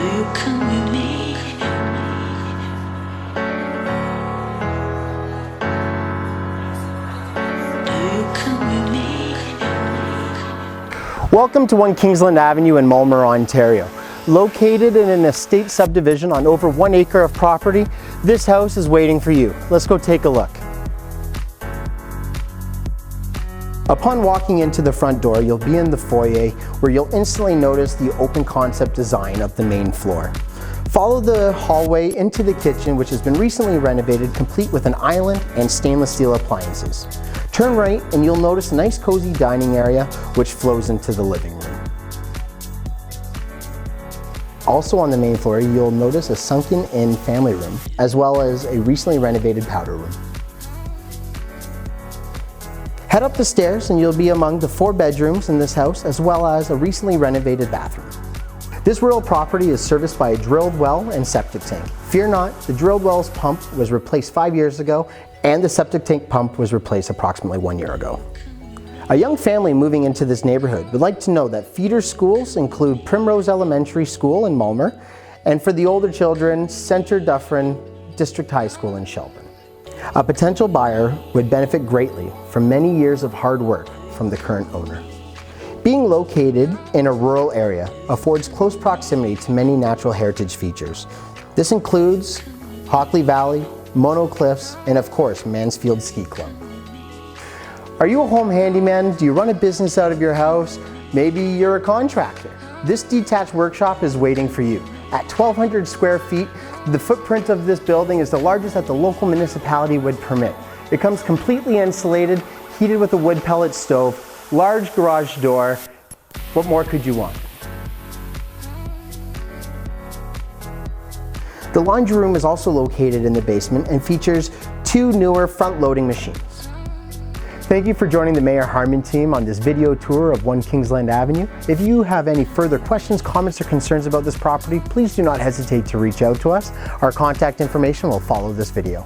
you come with me? Do you come with me? Welcome to 1 Kingsland Avenue in Mulmur, Ontario. Located in an estate subdivision on over 1 acre of property, this house is waiting for you. Let's go take a look. Upon walking into the front door, you'll be in the foyer where you'll instantly notice the open concept design of the main floor. Follow the hallway into the kitchen, which has been recently renovated, complete with an island and stainless steel appliances. Turn right and you'll notice a nice cozy dining area which flows into the living room. Also on the main floor, you'll notice a sunken-in family room, as well as a recently renovated powder room. Head up the stairs and you'll be among the 4 bedrooms in this house, as well as a recently renovated bathroom. This rural property is serviced by a drilled well and septic tank. Fear not, the drilled well's pump was replaced 5 years ago, and the septic tank pump was replaced approximately 1 year ago. A young family moving into this neighborhood would like to know that feeder schools include Primrose Elementary School in Mulmur, and for the older children, Centre Dufferin District High School in Shelburne. A potential buyer would benefit greatly from many years of hard work from the current owner. Being located in a rural area affords close proximity to many natural heritage features. This includes Hockley Valley, Mono Cliffs, and of course, Mansfield Ski Club. Are you a home handyman? Do you run a business out of your house? Maybe you're a contractor. This detached workshop is waiting for you. At 1,200 square feet, the footprint of this building is the largest that the local municipality would permit. It comes completely insulated, heated with a wood pellet stove, large garage door. What more could you want? The laundry room is also located in the basement and features 2 newer front-loading machines. Thank you for joining the Mayer-Harman team on this video tour of 1 Kingsland Avenue. If you have any further questions, comments, or concerns about this property, please do not hesitate to reach out to us. Our contact information will follow this video.